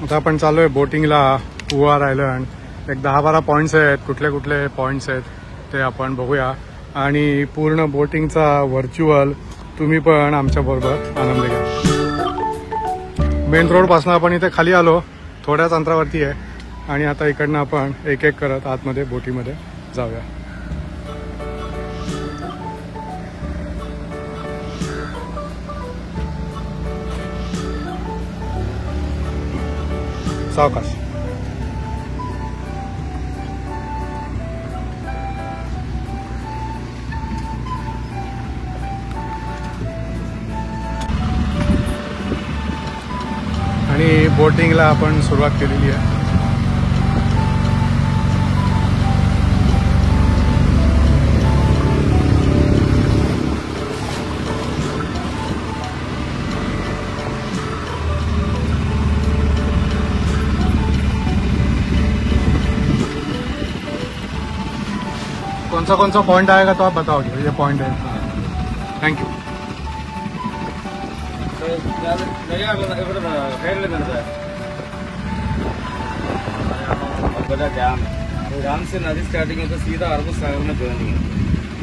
आता आपण चालू आहे बोटिंगला पुआर आयलंड. एक 10-12 पॉइंट्स आहेत. कुठले कुठले पॉइंट्स आहेत ते आपण बघूया आणि पूर्ण बोटिंगचा व्हर्च्युअल तुम्ही पण आमच्या बरोबर आनंद घ्या. मेन रोड पासून आपण इथे खाली आलो, थोड्याच अंतरावरती आहे आणि आता इकडनं आपण एक एक करत आतमध्ये बोटीमध्ये जाऊया. सावकाश. आणि बोटिंगला आपण सुरुवात केलेली आहे. कौन सा पॉइंट आएगा तो आप बताओगे. ये पॉइंट है. Thank you. डैम से नदी स्टार्टिंग होकर सीधा अरब सागर में ज्वाइनिंग है.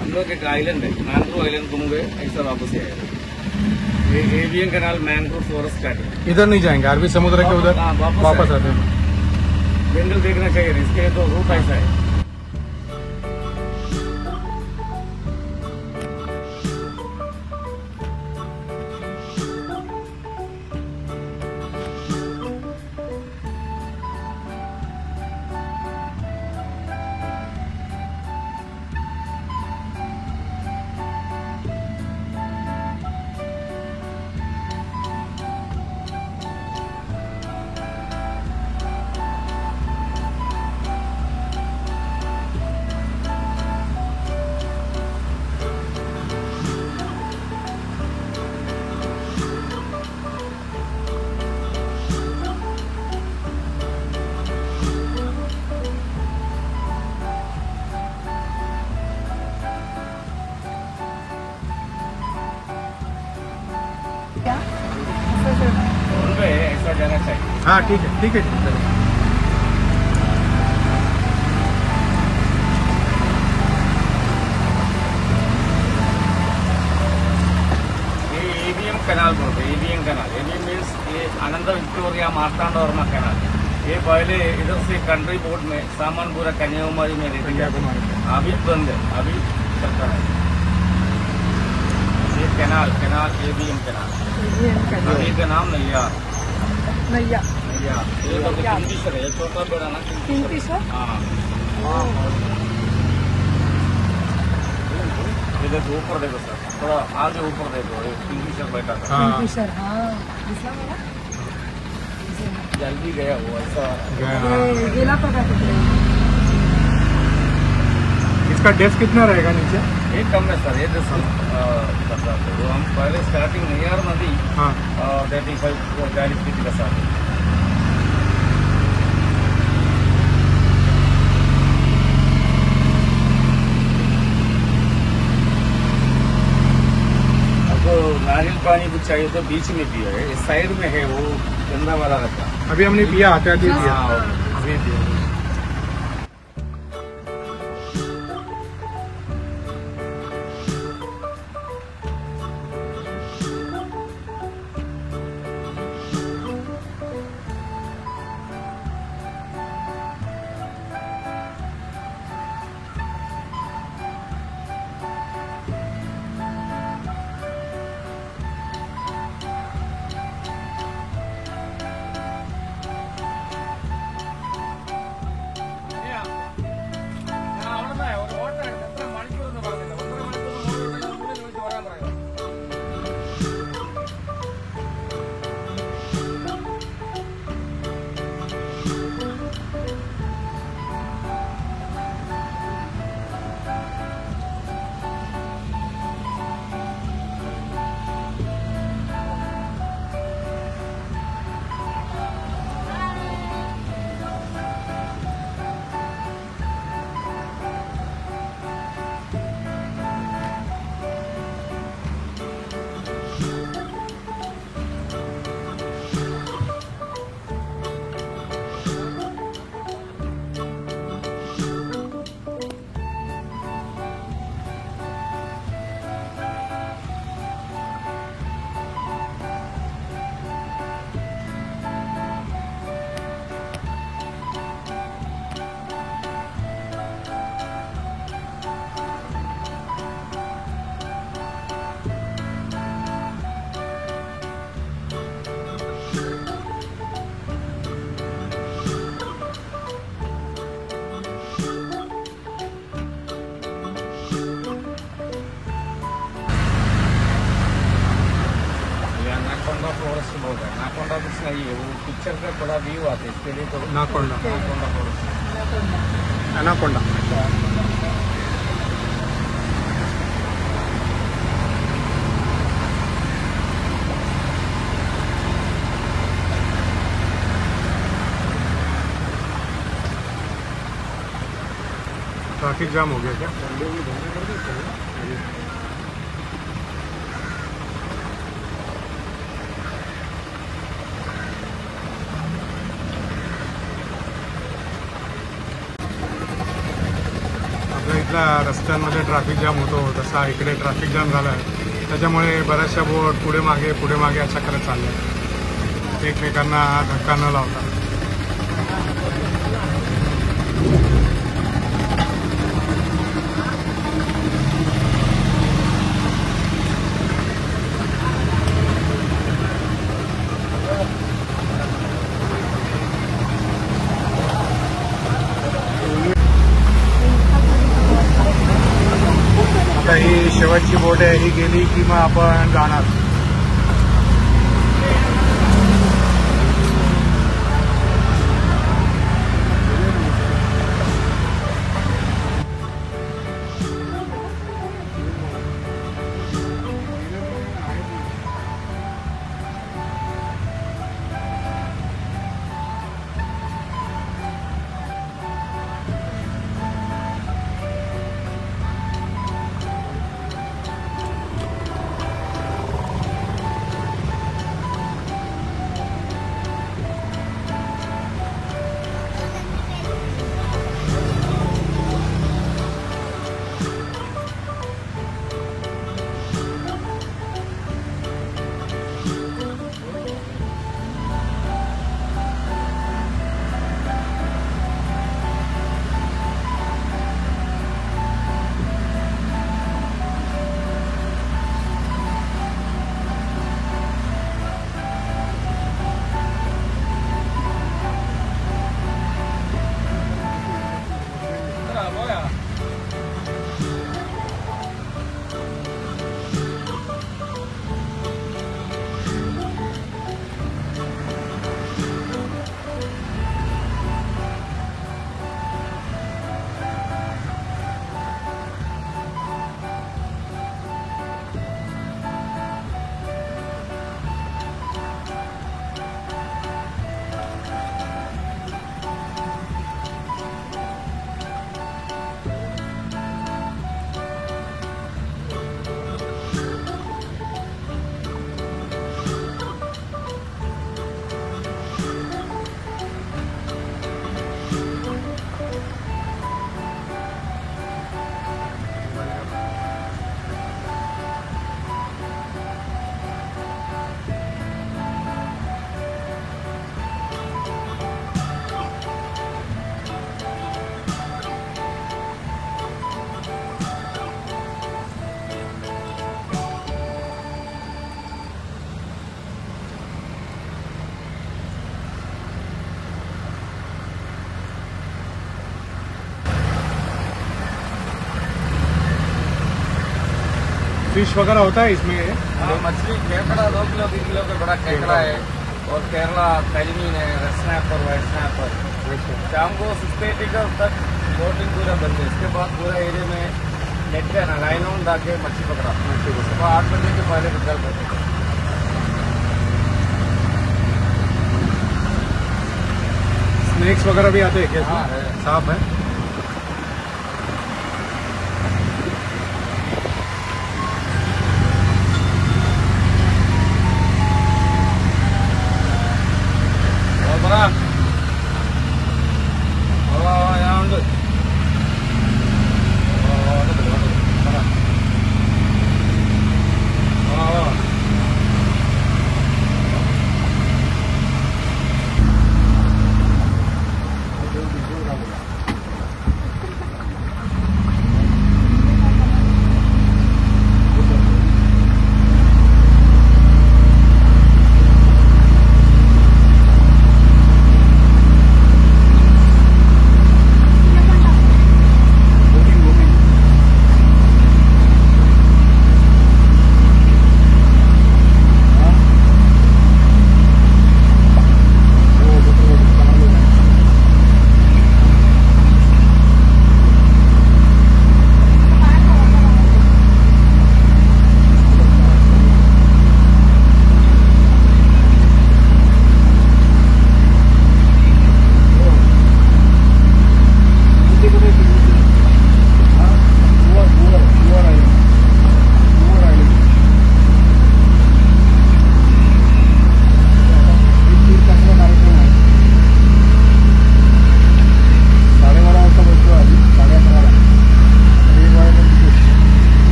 हम लोग एक आइलैंड है, मैंग्रोव आइलैंड घूम गए, ऐसा वापस ही आएगा. ये avian canal mangrove forest starting. इधर नहीं जाएंगे, अरबी समुद्र के उधर वापस आते हैं. जंगल देखना चाहिए, इसके तो रूट ऐसा है. ऐसा जाना चाहिए. हाँ ठीक है ठीक है. ये एवीएम कैनाल बोलते हैं. एवीएम कैनाल, एवीएम मीन्स ये आनंद विक्टोरिया मार्तांड वर्मा कैनाल. ये पहले इधर से कंट्री बोर्ड में सामान पूरा कन्याकुमारी में लेके जाते हैं. अभी बंद है, अभी चलता है ये कैनाल. AVM canal. नदी का नाम नैया. नैया. ये तो किंगफिशर है, छोटा बड़ा ना किंगफिशर. हाँ. इधर ऊपर देखो सर, थोड़ा आगे ऊपर देखो, किंगफिशर बैठा था. किंगफिशर. हाँ दिसला मला. जल्दी गया वो ऐसा गेला तो का तिकडे. इसका डेप्थ कितना रहेगा नीचे? ये कम है सर. ये जो हम पहले स्टार्टिंग नैयार नदी. हाँ 35-40 फीट का साथ. आपको नारियल पानी कुछ चाहिए तो बीच में पियो है, इस साइड में है वो गंदा वाला रहता. अभी हमने पिया, आते आते पिया. हाँ अभी पिया. नाकोंडा कुछ नहीं है, वो पिक्चर का थोड़ा व्यू आते हैं, इसके लिए तो नाकोंडा नाकोंडा पड़ोस। अनाकोंडा ट्रैफिक जाम हो गया क्या? आपल्या इथल्या रस्त्यांमध्ये ट्रॅफिक जाम होतो तसा इकडे ट्रॅफिक जाम झाला आहे. त्याच्यामुळे बऱ्याचशा बोट पुढे मागे अशा करत चालल्या, एकमेकांना धक्का न लावता. आता ही शेवटची बोट आहे, ही गेली की मग आपण जाणार. फिश वगैरह होता है इसमें? हाँ, मछली केकड़ा 2 किलो 3 किलो का बड़ा केकड़ा है, और केरला कैलिमीन है, रेड स्नैपर, वाइट स्नैपर. शाम को 6:30 तक बोटिंग पूरा बंद है. इसके बाद पूरा एरिया में नेट है ना, लाइन ऑन डाके मछली पकड़ा. सुबह 8 बजे के पहले निकल पड़ते. स्नेक्स वगैरह भी आते हैं क्या? हाँ है. सांप है. बड़ा यहाँ ഉണ്ട്.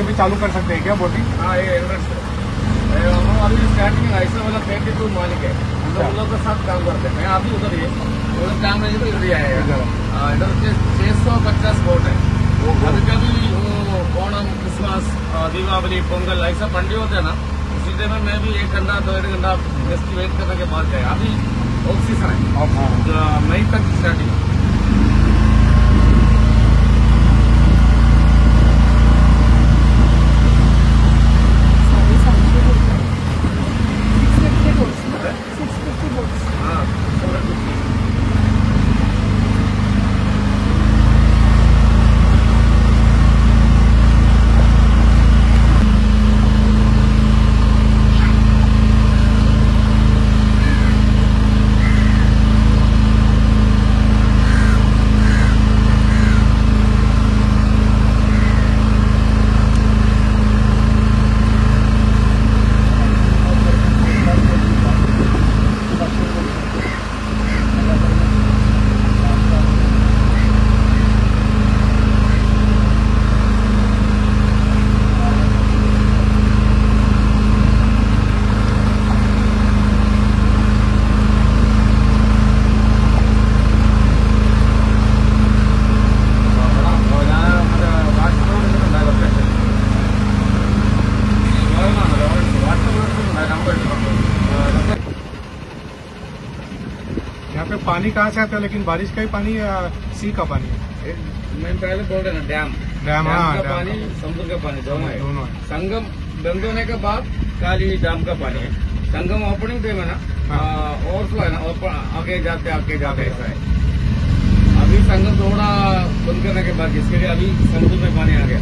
से भी चालू कर सकते हैं क्या बोटिंग? हाँ ये एंट्रेंस है। हम अभी स्टार्टिंग में ऐसा वाला 32 मालिक है, हम लोग उन लोग के साथ काम करते हैं। मैं अभी उधर ही उधर काम नहीं तो इधर ही आएगा। इधर के 650 बोट है। अभी कभी ओणम, क्रिसमस, दीपावली, पोंगल ऐसा पंडे होते हैं ना, उसी टाइम में मैं भी 1 घंटा 2 घंटा गेस्ट वेट करने के बाद जाए। अभी ऑफ सीजन है, मई तक स्टार्टिंग। यहाँ पे पानी कहाँ से आता है? लेकिन बारिश का ही पानी या सी का पानी है? मैं पहले बोल रहा ना डैम डैम, हाँ, का डैम पानी, का। समुद्र का पानी दोनों है। दोनों है। संगम बंद होने के बाद खाली डैम का पानी है। संगम ओपनिंग टाइम है ना, ओवरफ्लो है ना, आगे जाते ऐसा है। अभी संगम थोड़ा बंद करने के बाद जिसके लिए अभी समुद्र में पानी आ गया।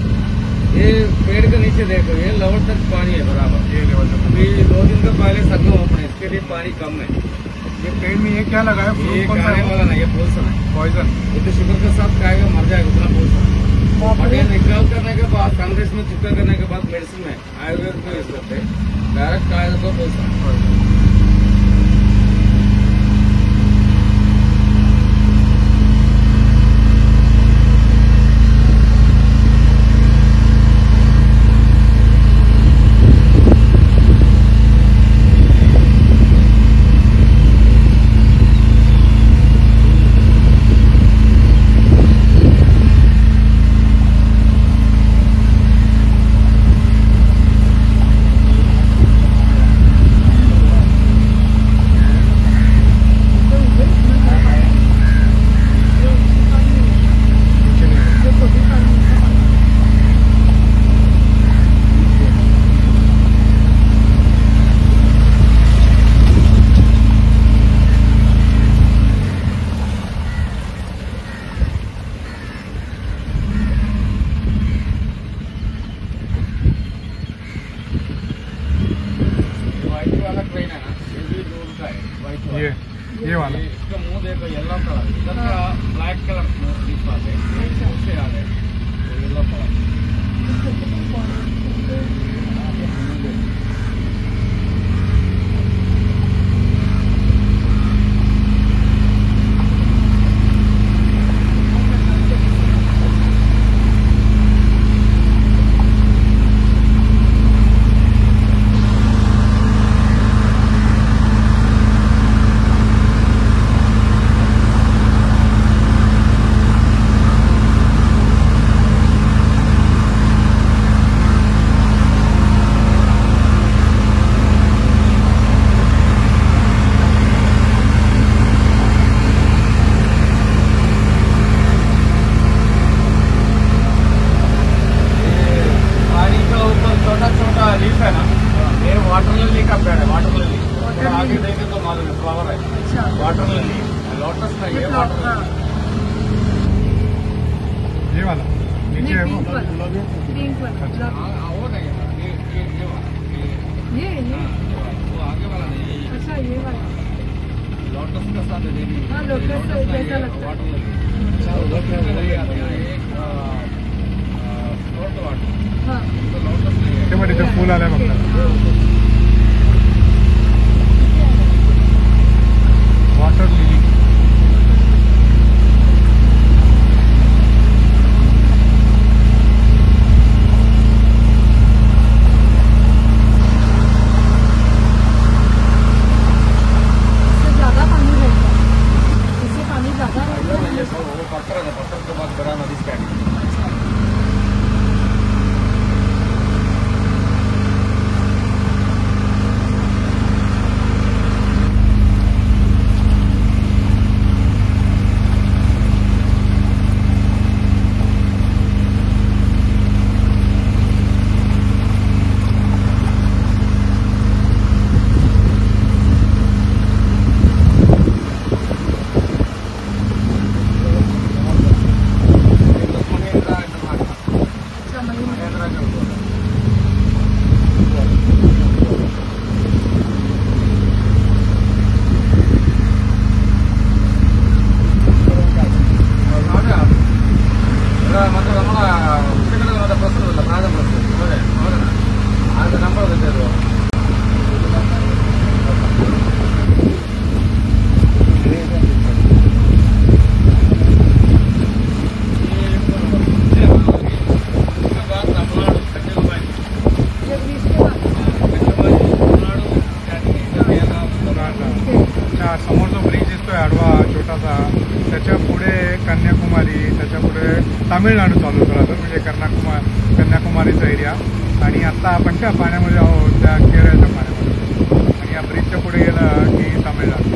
ये पेड़ के नीचे देखो, ये लेवल तक पानी है बराबर। ये लेवल तक। अभी 2 दिन का पहले संगम ओपन है, इसके लिए पानी कम है। ये पेड़ में ये क्या लगा है? ये फ्रूट कौन सा खाने है? वाला नहीं, ये पोल्सन है। पॉइजन। ये तो शुगर के साथ खाएगा मर जाएगा, उतना पोल्सन। और ये निकाल करने के बाद कांग्रेस में चुका करने के बाद मेडिसिन में आयुर्वेद में यूज करते हैं। डायरेक्ट खाएगा तो पोल्सन। ये वाला इसका मुंह देखो येलो कलर, इधर का ब्लैक कलर दिख पाते उससे आ गए येलो कलर। लीफ है ना, ये वाटर लिली का पेड़ है। वाटर लिली आगे देखे तो मालूम है, फ्लावर है। वाटर लिली, लोटस नहीं है, वाटर लिली। ये वाला नीचे है वो। पिंक वाला। वो नहीं है, ये वाला, ये वो आगे वाला नहीं है। अच्छा ये वाला लोटस का साथ है देखिए। हाँ, लोटस जैसा लगता है। Water lily. अच्छा उधर क्या नहीं आता है, एक फ्लोट वाटर, हाँ तो लोटस नहीं है। ते मध्ये ते फुल आलंय बघा. Water lily. होता, त्याच्या पुढे कन्याकुमारी, त्याच्या पुढे तामिळनाडू चालू होतं अजून, म्हणजे कन्याकुमारीचा एरिया. आणि आत्ता आपण त्या पाण्यामध्ये आहोत, त्या केरळच्या पाण्यामध्ये. आणि या ब्रिजच्या पुढे गेलं की तामिळनाडू.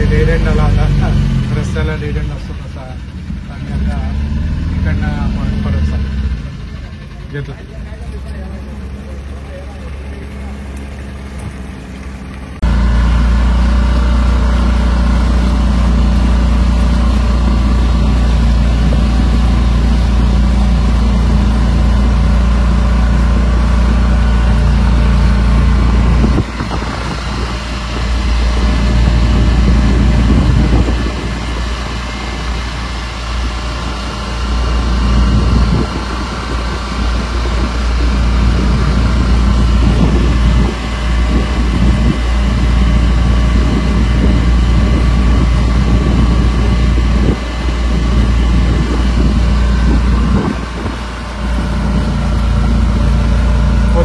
डेड एंड आला होता, रस्त्याला डेड एंड असतो तसा. आणि आता इकडनं आपण परत चालू घेतला.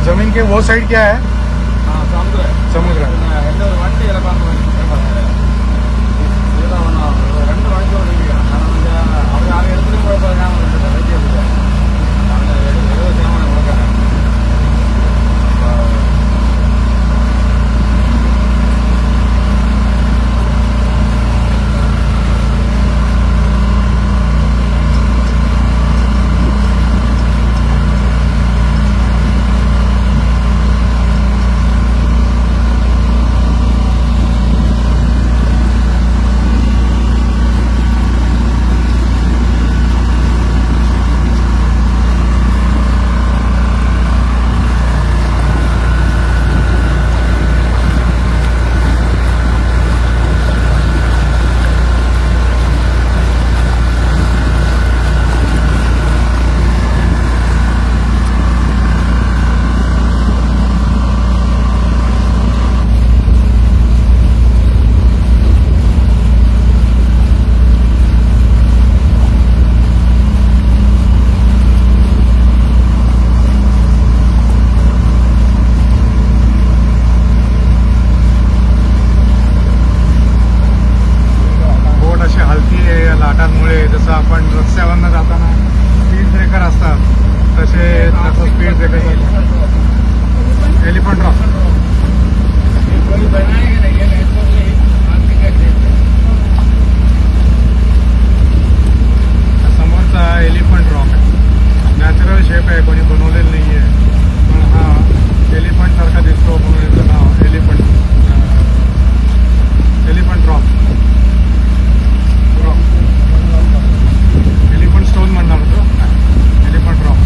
जमीन के वो साइड क्या है? समुद्र है. लाटांमुळे जसं आपण रस्त्यावरनं जाताना स्पीड ब्रेकर असतात तसे तसं स्पीड ब्रेकर एलिफंट रॉक. समोरचा एलिफंट रॉक नॅचरल शेप आहे, कोणी बनवलेलं नाही आहे, पण हा एलिफंट सारखा दिसतो म्हणून याचं नाव एलिफंट रॉक. एलिफंट स्टोन म्हणणार होतो, एलिफंट रॉक.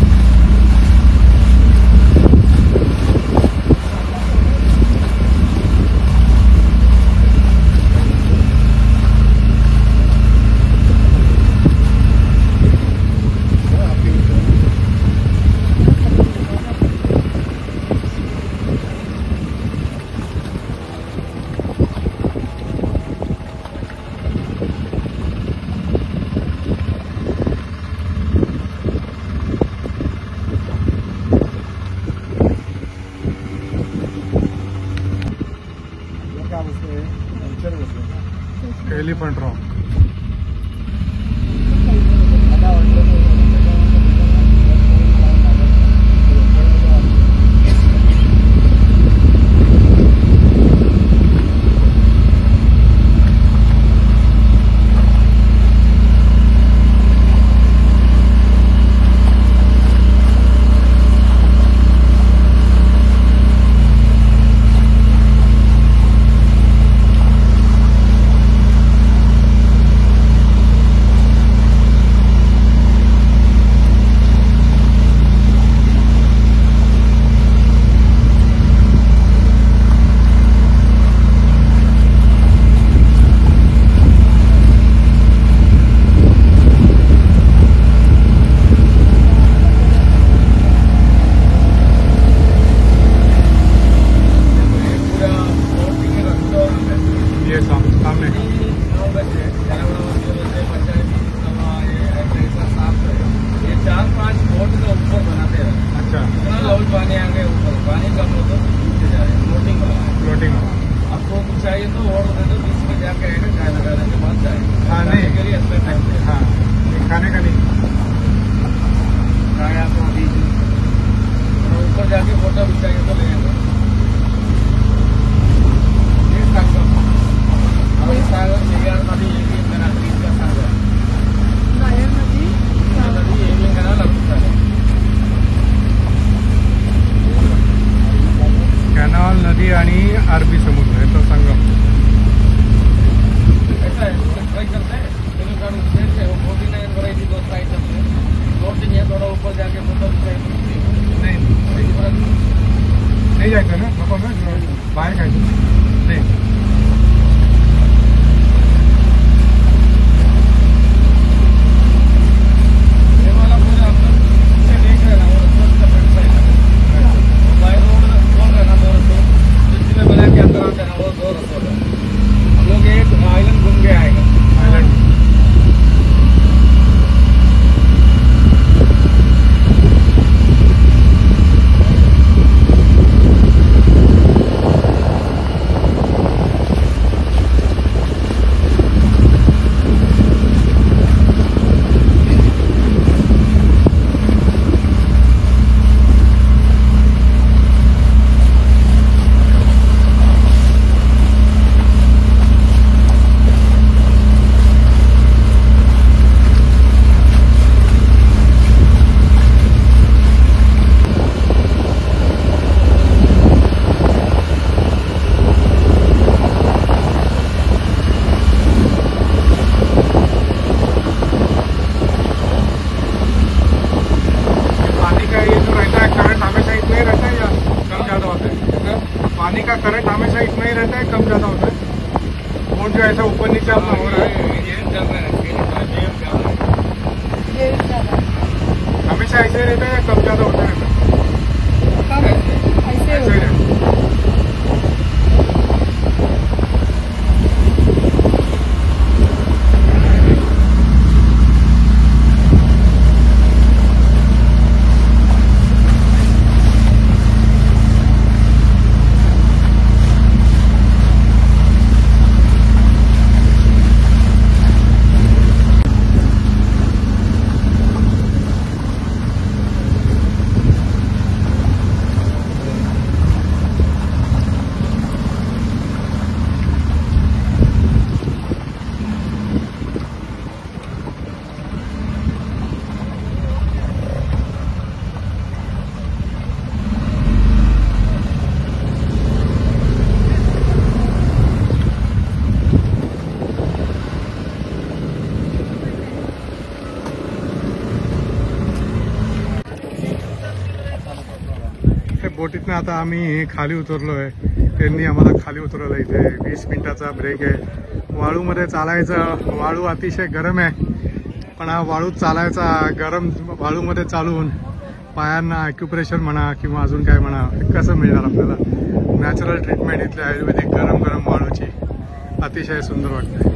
थोड़ा ऊपर जाके मतलब नाही नाही जायचं ना नको ना बाहेर खायचं नाही ये वाला पूरा आपका पीछे देख रहे ना वो उसका फ्रंट साइड है बाय रोड कौन रहना वो रसोड जिसमें बना के अंदर आते ना वो दो रसोड है हम लोग एक आइलैंड घूम के आएगा आयलंड पानी का ये जो रहता है करंट हमेशा इतना ही रहता है या कम ज्यादा होता है पानी का करंट हमेशा इतना ही रहता है कम ज्यादा होता है बोट जो ऐसा ऊपर नीचे अपना हो रहा है गेम चल रहा है गेम चल रहा है ये ज्यादा हमेशा ऐसे ही रहता है या कम ज्यादा होता है कम ऐसे ऐसे ही रहता है बोटीतनं आता आम्ही खाली उतरलोय त्यांनी आम्हाला खाली उतरवलं इथे 20 मिनिटाचा ब्रेक आहे वाळूमध्ये चालायचं वाळू अतिशय गरम आहे पण हा वाळू चालायचा गरम वाळूमध्ये चालून पायांना ॲक्युप्रेशर म्हणा किंवा अजून काय म्हणा कसं मिळणार आपल्याला नॅचरल ट्रीटमेंट इथल्या आयुर्वेदिक गरम गरम वाळूची अतिशय सुंदर वाटते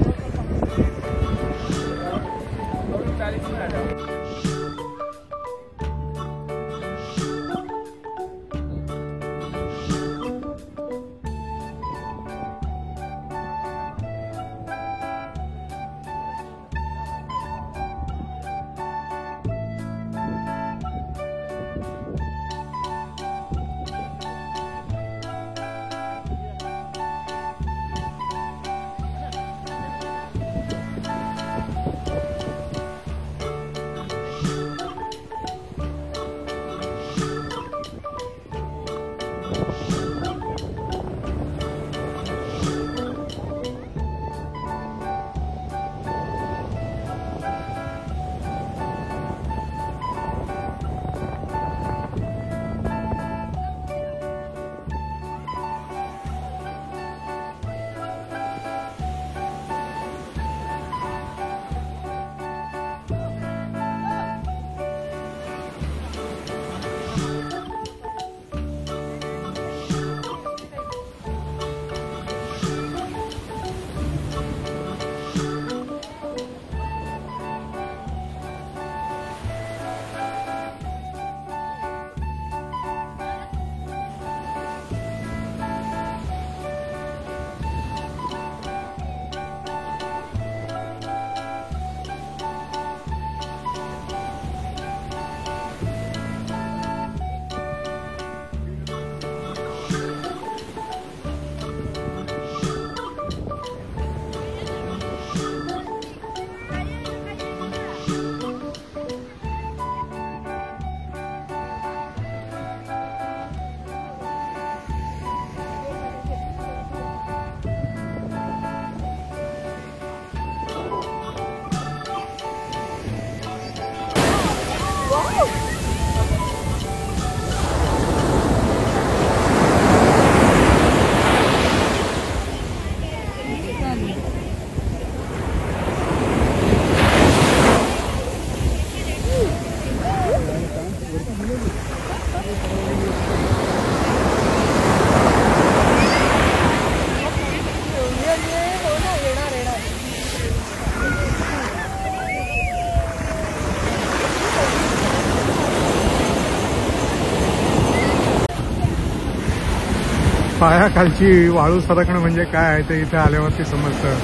पायाखालची वाळू सरकणं म्हणजे काय ते इथे आल्यावरती समजतं.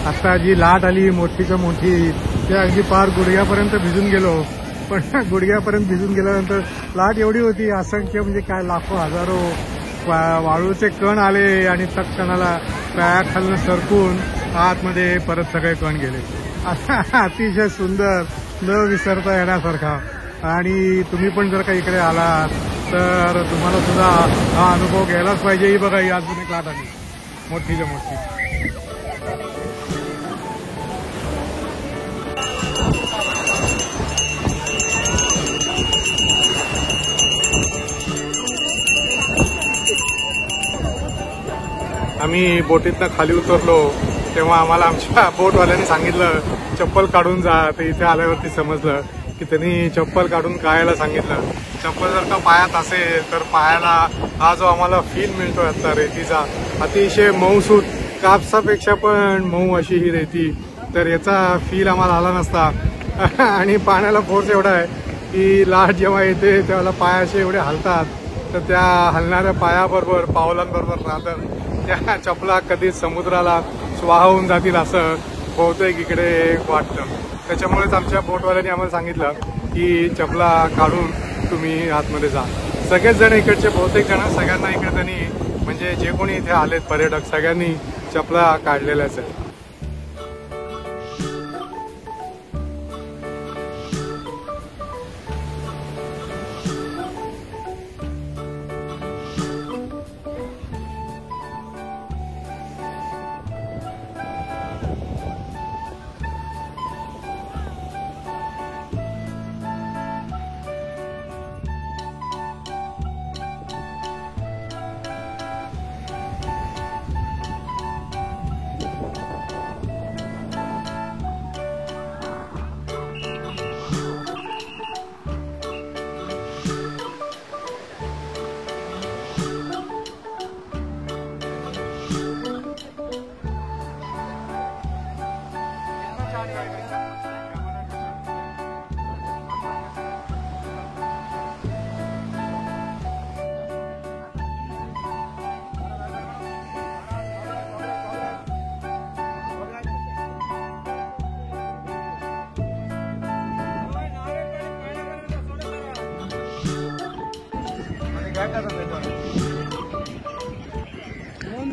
आता जी लाट आली मोठीच्या मोठी ते अगदी पार गुडघ्यापर्यंत भिजून गेलो. पण गुडघ्यापर्यंत भिजून गेल्यानंतर लाट एवढी होती असंख्य म्हणजे काय लाखो हजारो वाळूचे कण आले आणि तत्क्षणाला पायाखालनं सरकून आतमध्ये परत सगळे कण गेले. अतिशय सुंदर न विसरता येण्यासारखा. आणि तुम्ही पण जर का इकडे आलात तर तुम्हाला सुद्धा हा अनुभव घ्यायलाच पाहिजे. ही बघा ही अजून एक लाट आली मोठीच्या मोठी. आम्ही बोटीतनं खाली उतरलो तेव्हा आम्हाला आमच्या बोटवाल्यांनी सांगितलं चप्पल काढून जा. ते इथे आल्यावरती समजलं की त्यांनी चप्पल काढून काढायला सांगितलं. चप्पल जर का पायात असेल तर पायाला हा जो आम्हाला फील मिळतो याचा रेतीचा अतिशय मऊसूत कापसापेक्षा पण मऊ अशी ही रेती. तर याचा फील आम्हाला आला नसता. आणि पाण्याला फोर्स एवढा आहे की लाट जेव्हा येते तेव्हा पाय असे एवढे हलतात तर त्या हलणाऱ्या पायाबरोबर पावलांबरोबर राहतात त्या चपला कधीच समुद्राला स्वाहा होऊन जातील असं बहुतेक इकडे वाटतं. त्याच्यामुळेच आमच्या बोटवाल्यांनी आम्हाला सांगितलं की चपला काढून तुम्ही आतमध्ये जा. सगळेच जण इकडचे बहुतेक जण सगळ्यांना इकडे त्यांनी म्हणजे जे कोणी इथे आलेत पर्यटक सगळ्यांनी चपला काढलेल्याच आहेत.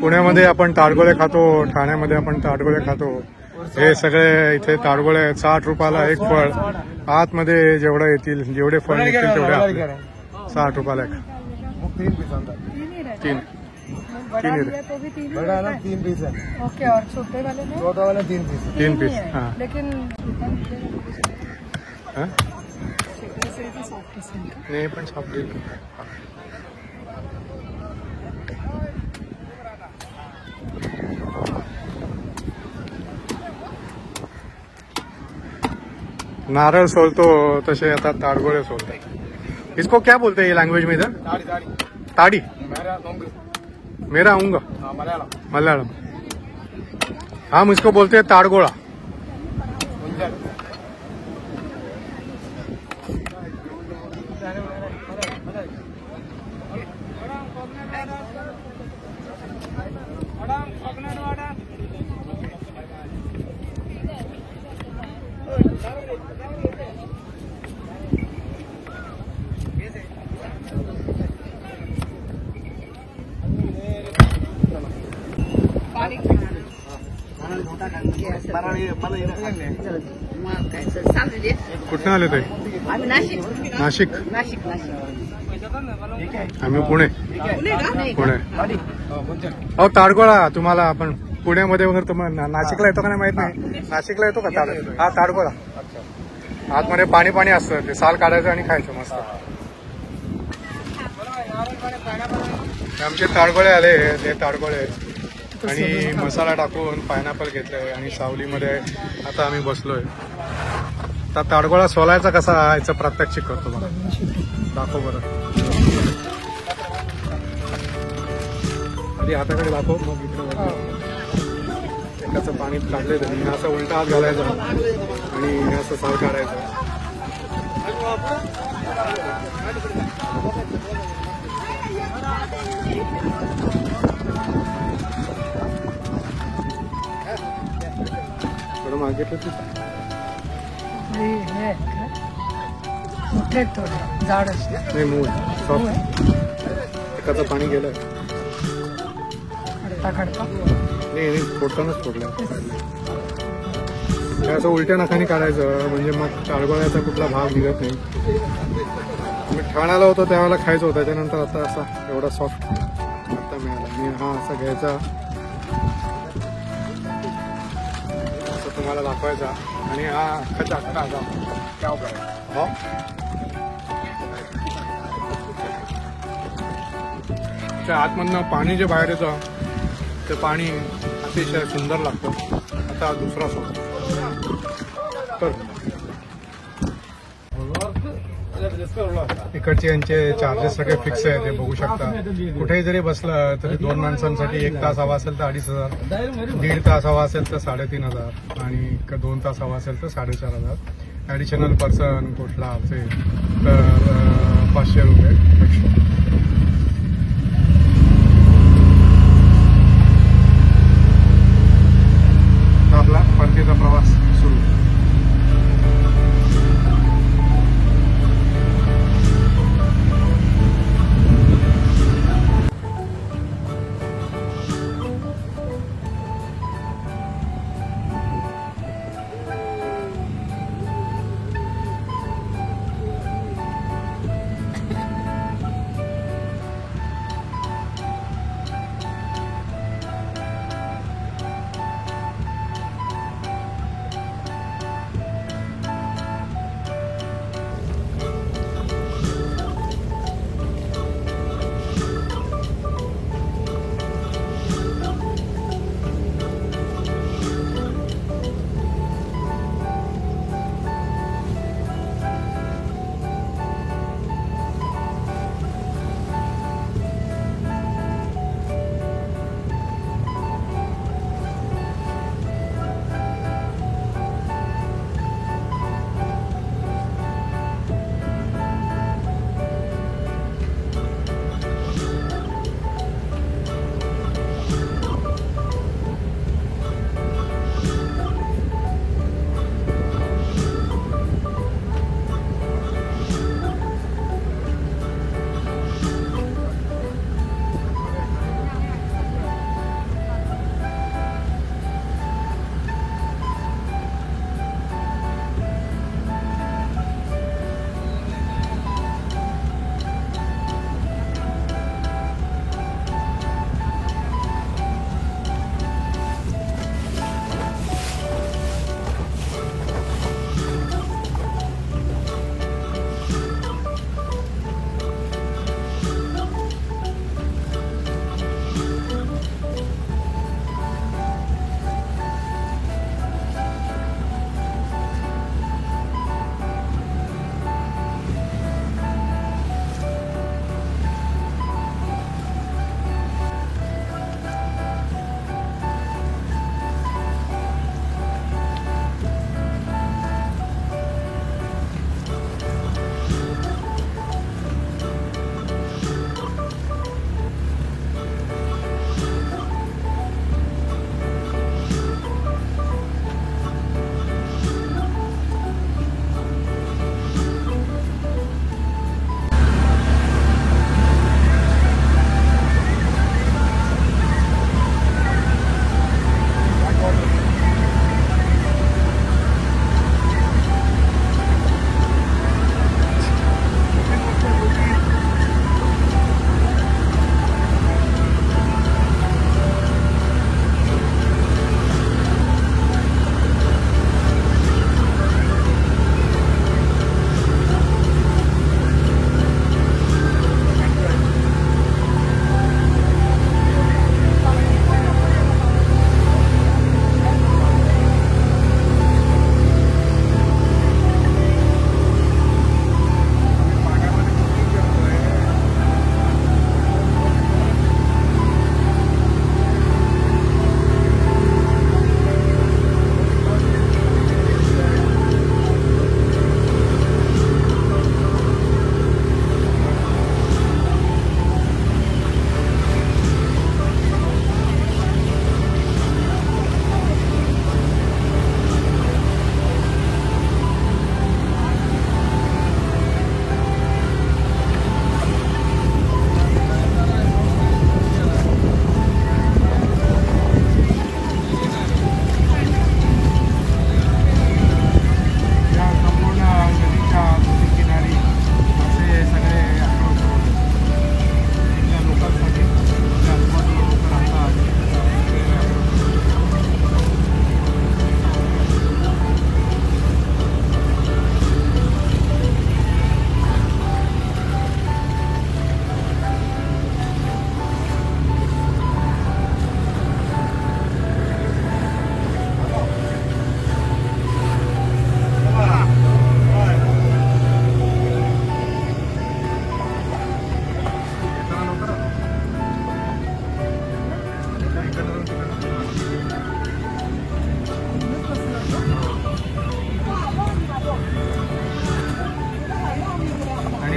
पुण्यामध्ये आपण ताडगोळे खातो, ठाण्यामध्ये आपण ताडगोळे खातो. हे सगळे इथे ताडगोळे 60 रुपयाला एक फळ. आतमध्ये जेवढं येतील जेवढे फळ निघतील तेवढे 60 रुपयाला एक. तीन पीस है. ओके. और छोटे वाले में छोटा वाला 3 पीस. 3 पीस. हाँ. लेकिन हाँ? नहीं पण सापडेल. नारळ सोलतो तसे आता ताडगोळे सोलतात. इसको क्या बोलते हैं ये लैंग्वेज में इधर? ताड़ी. मेरा आऊंगा. मलयालम. हम इसको बोलते हैं ताड़गोड़ा. कुठं आले ते? नाशिक. आम्ही पुणे. अहो ताडगोळा तुम्हाला आपण पुण्यामध्ये वगैरे तुम्हाला नाशिकला येतो का नाही माहित नाही. नाशिकला येतो का हा ताडगोळा? आतमध्ये पाणी पाणी असतं ते साल काढायचं आणि खायचं मस्त. आमचे ताडगोळे आले ते ताडगोळे आणि मसाला टाकून पायनॅपल घेतलंय आणि सावलीमध्ये आता आम्ही बसलोय. आता ताडगोळा सोलायचा कसा याचं प्रात्यक्षिक करतो मला. दाखव बरं. आधी हाताकडे दाखव मग इकडे एकाचं पाणी काढले तरी असं उलटा हात घालायचा आणि असं साल काढायचं. थोडं मागितलं तू हे आहेत का? मोठे आहेत थोडे झाड असते नाही मूळ सॉफ्ट एकाचं पाणी गेलं खडता खडता नाही फोडतानाच फोडलं हे असं उलट्या नखाने काढायचं म्हणजे मग टाळगोळ्याचा कुठला भाग निघत नाही. मी ठाण्याला होतो त्यावेळेला खायचं होतं त्याच्यानंतर आता असा एवढा सॉफ्ट आता मिळाला आणि हा असा घ्यायचा असं तुम्हाला दाखवायचा आणि हा अख्खा चाकणा असा क्या करायचा हो त्या आतमधनं पाणी जे बाहेर येतं ते पाणी अतिशय सुंदर लागतं. आता दुसरा सॉस तर इकडचे यांचे चार्जेस सगळे फिक्स आहे ते बघू शकता. कुठेही जरी बसलं तरी 2 माणसांसाठी 1 तास हवा असेल तर 2,500, 1.5 तास हवा असेल तर 3,500 आणि 2 तास हवा असेल तर 4,500. ॲडिशनल पर्सन कुठला असेल तर 500 रुपये एक्स्ट्रा. आपला परतीचा प्रवास सुरू.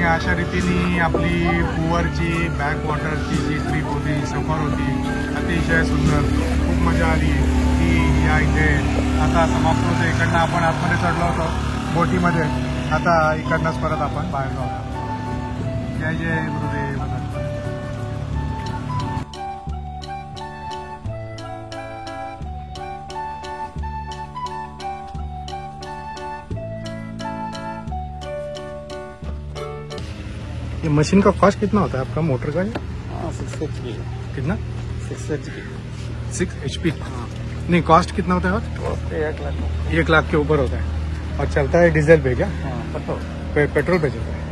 अशा रीतीने आपली पुवरची बॅक वॉटरची जी ट्रिप होती, सफर होती, अतिशय सुंदर, खूप मजा आली. ती या इथे आता समाप्त होते. इकडनं आपण आतमध्ये चढलो होतो बोटीमध्ये, आता इकडनंच परत आपण बाहेर जाऊ. जय जय गुरुदेव. ये मशीन का कॉस्ट कितना होता है आपका मोटर का? 6 HP कितना? 6 HP 6 HP. नहीं, कॉस्ट कितना होता है? 1 लाख. 1 लाख के ऊपर होता है. और चलता है डीजल पे क्या? पेट्रोल पे चलता है.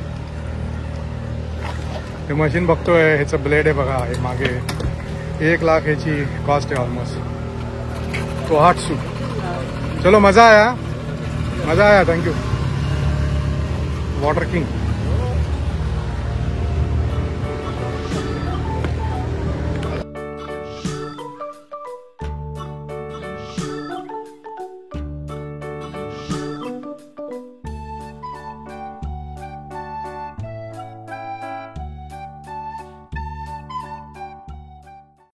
हे मशीन बघतोय, ह्याचं ब्लेड आहे बघा, हे मागे 1 लाख ह्याची कॉस्ट आहे ऑलमोस्ट. तो हार्ट सूट. चलो, मजा आया. Thank you. Water king.